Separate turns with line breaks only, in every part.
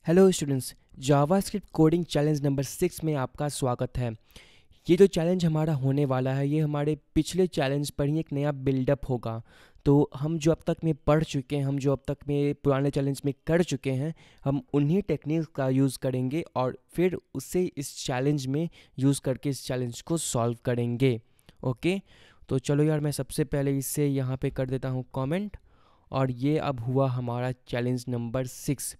Hello students, JavaScript coding challenge number 6 में आपका स्वागत है। ये जो चैलेंज हमारा होने वाला है ये हमारे पिछले चैलेंज पर ही एक नया बिल्डअप होगा। तो हम जो अब तक में पढ़ चुके हैं, हम जो अब तक में पुराने चैलेंज में कर चुके हैं, हम उन्हीं टेक्निक्स का यूज़ करेंगे और फिर उसे इस चैलेंज में यूज़ करके इस चैलेंज को सॉल्व करेंगे। ओके, तो चलो यार, मैं सबसे पहले इसे यहाँ पे कर देता हूँ कमेंट। और ये अब हुआ हमारा चैलेंज नंबर 6।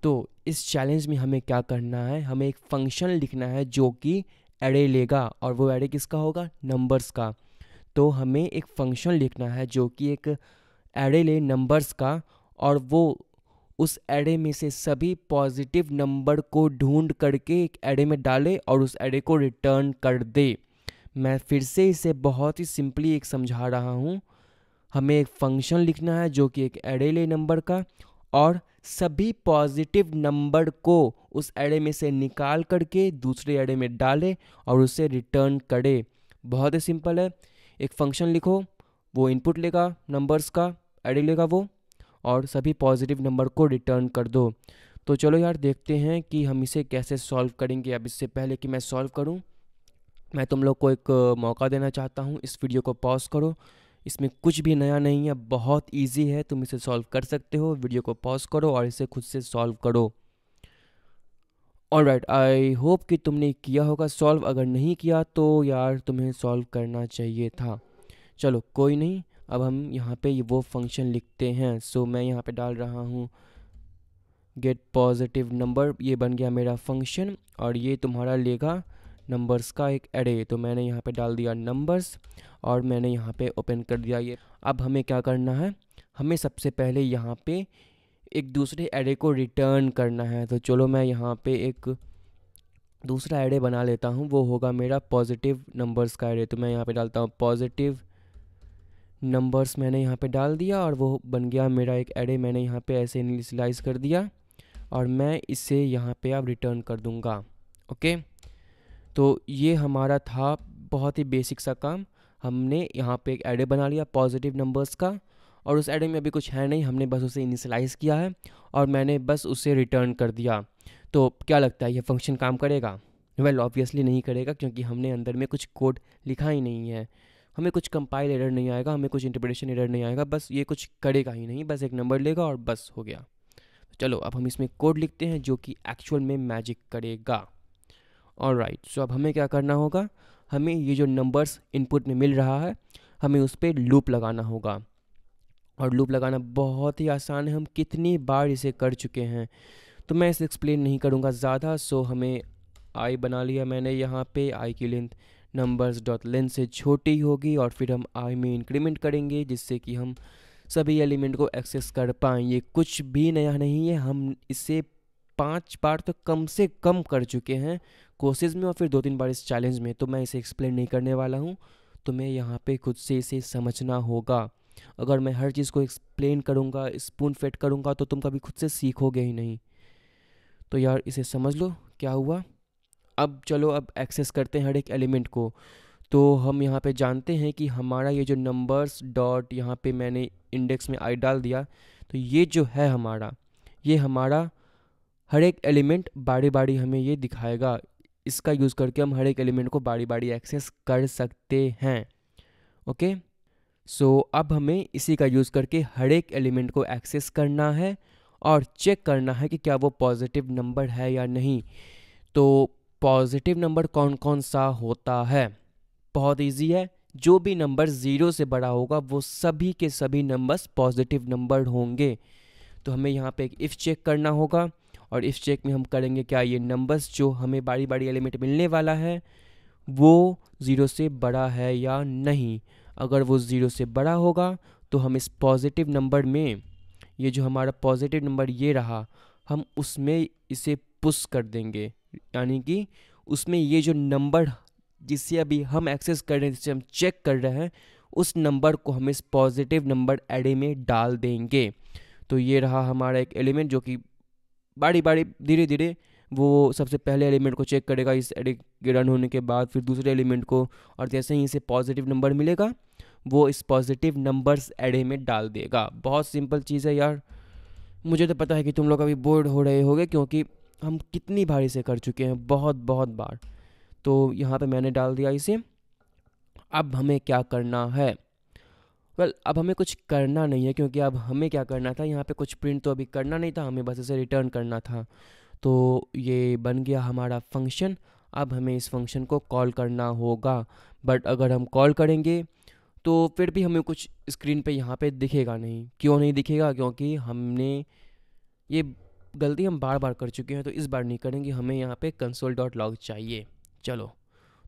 तो इस चैलेंज में हमें क्या करना है, हमें एक फंक्शन लिखना है जो कि एरे लेगा, और वो एरे किसका होगा, नंबर्स का। तो हमें एक फंक्शन लिखना है जो कि एक एरे ले नंबर्स का, और वो उस एरे में से सभी पॉजिटिव नंबर को ढूंढ करके एक एरे में डाले और उस एरे को रिटर्न कर दे। मैं फिर से इसे बहुत ही सिंपली एक समझा रहा हूँ। हमें एक फंक्शन लिखना है जो कि एक एरे ले नंबर का, और सभी पॉजिटिव नंबर को उस एरे में से निकाल करके दूसरे एरे में डाले और उसे रिटर्न करे। बहुत ही सिंपल है। एक फंक्शन लिखो, वो इनपुट लेगा नंबर्स का, एरे लेगा वो, और सभी पॉजिटिव नंबर को रिटर्न कर दो। तो चलो यार, देखते हैं कि हम इसे कैसे सॉल्व करेंगे। अब इससे पहले कि मैं सॉल्व करूं, मैं तुम लोग को एक मौका देना चाहता हूं। इस वीडियो को पॉज करो, इसमें कुछ भी नया नहीं है, बहुत इजी है, तुम इसे सॉल्व कर सकते हो। वीडियो को पॉज करो और इसे खुद से सॉल्व करो। ऑलराइट, आई होप कि तुमने किया होगा सॉल्व। अगर नहीं किया तो यार तुम्हें सॉल्व करना चाहिए था। चलो कोई नहीं, अब हम यहाँ पे वो फंक्शन लिखते हैं। सो मैं यहाँ पे डाल रहा हूँ गेट पॉजिटिव नंबर, ये बन गया मेरा फंक्शन, और ये तुम्हारा लेगा नंबर्स का एक एरे। तो मैंने यहाँ पे डाल दिया नंबर्स और मैंने यहाँ पे ओपन कर दिया ये। अब हमें क्या करना है, हमें सबसे पहले यहाँ पे एक दूसरे एरे को रिटर्न करना है। तो चलो मैं यहाँ पे एक दूसरा एरे बना लेता हूँ, वो होगा मेरा पॉजिटिव नंबर्स का एरे। तो मैं यहाँ पे डालता हूँ पॉजिटिव नंबर्स, मैंने यहाँ पे डाल दिया और वो बन गया मेरा एक एरे। मैंने यहाँ पे ऐसे इनिशियलाइज कर दिया और मैं इसे यहाँ पे अब रिटर्न कर दूँगा। ओके, तो ये हमारा था बहुत ही बेसिक सा काम। हमने यहाँ पे एक एरे बना लिया पॉजिटिव नंबर्स का, और उस एरे में अभी कुछ है नहीं, हमने बस उसे इनिशियलाइज किया है और मैंने बस उसे रिटर्न कर दिया। तो क्या लगता है, ये फंक्शन काम करेगा? वेल ऑब्वियसली नहीं करेगा, क्योंकि हमने अंदर में कुछ कोड लिखा ही नहीं है। हमें कुछ कंपाइल एरर नहीं आएगा, हमें कुछ इंटरप्रिटेशन एरर नहीं आएगा, बस ये कुछ करेगा ही नहीं, बस एक नंबर लेगा और बस हो गया। चलो अब हम इसमें कोड लिखते हैं जो कि एक्चुअल में मैजिक करेगा। ऑलराइट, सो अब हमें क्या करना होगा, हमें ये जो नंबर्स इनपुट में मिल रहा है, हमें उस पर लूप लगाना होगा। और लूप लगाना बहुत ही आसान है, हम कितनी बार इसे कर चुके हैं, तो मैं इसे एक्सप्लेन नहीं करूँगा ज़्यादा। सो हमें आई बना लिया मैंने यहाँ पे, आई की लेंथ नंबर्स डॉट लेंथ से छोटी होगी, और फिर हम आई में इंक्रीमेंट करेंगे जिससे कि हम सभी एलिमेंट को एक्सेस कर पाएँ। ये कुछ भी नया नहीं है, हम इसे 5 बार तो कम से कम कर चुके हैं कोर्सेज में, और फिर 2-3 बार इस चैलेंज में। तो मैं इसे एक्सप्लेन नहीं करने वाला हूँ, तुम्हें यहाँ पे खुद से इसे समझना होगा। अगर मैं हर चीज़ को एक्सप्लेन करूँगा, स्पून फेड करूँगा, तो तुम कभी खुद से सीखोगे ही नहीं। तो यार इसे समझ लो क्या हुआ। अब चलो, अब एक्सेस करते हैं हर एक एलिमेंट को। तो हम यहाँ पे जानते हैं कि हमारा ये जो नंबर्स डॉट, यहाँ पे मैंने इंडेक्स में आई डाल दिया, तो ये जो है हमारा, ये हमारा हर एक एलिमेंट बारी बारी हमें ये दिखाएगा। इसका यूज़ करके हम हर एक एलिमेंट को बारी बारी एक्सेस कर सकते हैं। ओके, सो अब हमें इसी का यूज़ करके हर एक एलिमेंट को एक्सेस करना है और चेक करना है कि क्या वो पॉजिटिव नंबर है या नहीं। तो पॉजिटिव नंबर कौन कौन सा होता है, बहुत इजी है। जो भी नंबर 0 से बड़ा होगा वो सभी के सभी नंबर्स पॉजिटिव नंबर होंगे। तो हमें यहाँ पे एक इफ़ चेक करना होगा, और इफ़ चेक में हम करेंगे क्या ये नंबर्स जो हमें बारी बारी एलिमेंट मिलने वाला है वो 0 से बड़ा है या नहीं। अगर वो 0 से बड़ा होगा तो हम इस पॉजिटिव नंबर में, ये जो हमारा पॉजिटिव नंबर ये रहा, हम उसमें इसे पुश कर देंगे। यानी कि उसमें ये जो नंबर जिसे अभी हम एक्सेस कर रहे हैं, जिसे हम चेक कर रहे हैं, उस नंबर को हम इस पॉजिटिव नंबर एरे में डाल देंगे। तो ये रहा हमारा एक एलिमेंट जो कि बारी बारी धीरे धीरे वो सबसे पहले एलिमेंट को चेक करेगा इस एरे के रन होने के बाद, फिर दूसरे एलिमेंट को, और जैसे ही इसे पॉजिटिव नंबर मिलेगा वो इस पॉजिटिव नंबर्स एरे में डाल देगा। बहुत सिंपल चीज़ है यार, मुझे तो पता है कि तुम लोग अभी बोर्ड हो रहे होगे, क्योंकि हम कितनी बार इसे कर चुके हैं, बहुत बहुत बार। तो यहाँ पे मैंने डाल दिया इसे। अब हमें क्या करना है? अब हमें कुछ करना नहीं है, क्योंकि अब हमें क्या करना था, यहाँ पे कुछ प्रिंट तो अभी करना नहीं था, हमें बस इसे रिटर्न करना था। तो ये बन गया हमारा फंक्शन। अब हमें इस फंक्शन को कॉल करना होगा। बट अगर हम कॉल करेंगे तो फिर भी हमें कुछ स्क्रीन पे यहाँ पे दिखेगा नहीं। क्यों नहीं दिखेगा? क्योंकि हमने ये गलती हम बार बार कर चुके हैं, तो इस बार नहीं करेंगे। हमें यहाँ पे console.log चाहिए। चलो,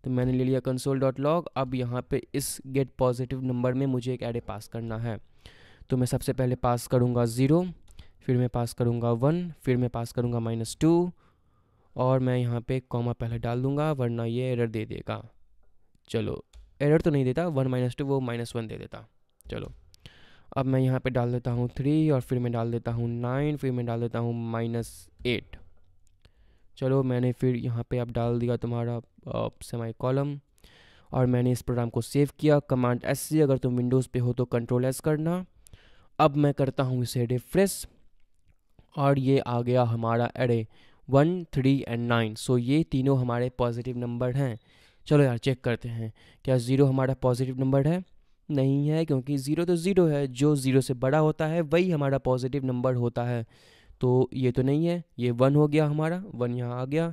तो मैंने ले लिया console.log। अब यहाँ पे इस गेट पॉजिटिव नंबर में मुझे एक एरे पास करना है। तो मैं सबसे पहले पास करूँगा 0, फिर मैं पास करूँगा 1, फिर मैं पास करूँगा -2, और मैं यहाँ पे कॉमा पहले डाल दूँगा, वरना ये एरर दे देगा। चलो, एरर तो नहीं देता, 1 -2 वो -1 दे देता। चलो, अब मैं यहाँ पे डाल देता हूँ 3, और फिर मैं डाल देता हूँ 9, फिर मैं डाल देता हूँ -8। चलो, मैंने फिर यहाँ पे अब डाल दिया तुम्हारा सेमी कॉलम, और मैंने इस प्रोग्राम को सेव किया। कमांड एस से, अगर तुम विंडोज़ पे हो तो कंट्रोल एस करना। अब मैं करता हूँ इसे रिफ्रेश, और ये आ गया हमारा एरे 1, 3 एंड 9। सो ये तीनों हमारे पॉजिटिव नंबर हैं। चलो यार, चेक करते हैं क्या 0 हमारा पॉजिटिव नंबर है। नहीं है, क्योंकि 0 तो 0 है, जो 0 से बड़ा होता है वही हमारा पॉजिटिव नंबर होता है। तो ये तो नहीं है, ये 1 हो गया हमारा, 1 यहाँ आ गया।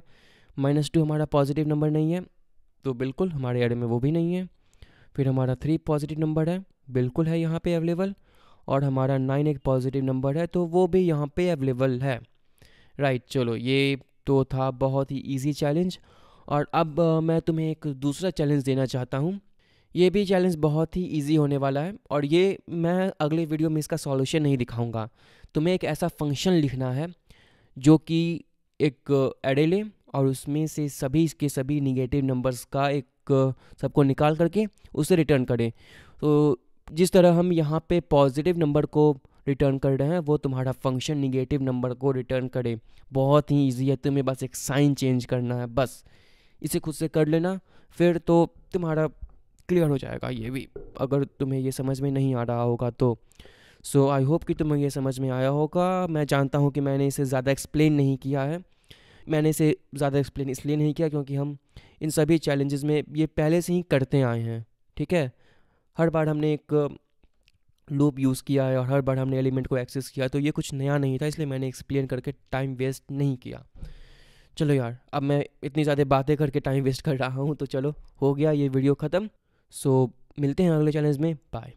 -2 हमारा पॉजिटिव नंबर नहीं है, तो बिल्कुल हमारे एरे में वो भी नहीं है। फिर हमारा 3 पॉजिटिव नंबर है, बिल्कुल है यहाँ पे अवेलेबल। और हमारा 9 एक पॉजिटिव नंबर है, तो वो भी यहाँ पे अवेलेबल है। राइट, चलो, ये तो था बहुत ही इजी चैलेंज। और अब मैं तुम्हें एक दूसरा चैलेंज देना चाहता हूँ। ये भी चैलेंज बहुत ही इजी होने वाला है, और ये मैं अगले वीडियो में इसका सॉल्यूशन नहीं दिखाऊंगा। तुम्हें एक ऐसा फंक्शन लिखना है जो कि एक एरे ले, और उसमें से सभी के सभी निगेटिव नंबर्स का एक सबको निकाल करके उसे रिटर्न करें। तो जिस तरह हम यहाँ पे पॉजिटिव नंबर को रिटर्न कर रहे हैं, वो तुम्हारा फंक्शन निगेटिव नंबर को रिटर्न करे। बहुत ही इजी है, तुम्हें बस एक साइन चेंज करना है, बस इसे खुद से कर लेना, फिर तो तुम्हारा क्लियर हो जाएगा ये भी, अगर तुम्हें ये समझ में नहीं आ रहा होगा तो। सो आई होप कि तुम्हें ये समझ में आया होगा। मैं जानता हूँ कि मैंने इसे ज़्यादा एक्सप्लेन नहीं किया है। मैंने इसे ज़्यादा एक्सप्लेन इसलिए नहीं किया क्योंकि हम इन सभी चैलेंजेस में ये पहले से ही करते आए हैं। ठीक है, हर बार हमने एक लूप यूज़ किया है, और हर बार हमने एलिमेंट को एक्सेस किया, तो ये कुछ नया नहीं था, इसलिए मैंने एक्सप्लेन करके टाइम वेस्ट नहीं किया। चलो यार, अब मैं इतनी ज़्यादा बातें करके टाइम वेस्ट कर रहा हूँ, तो चलो, हो गया ये वीडियो ख़त्म। सो मिलते हैं अगले चैलेंज में, बाय।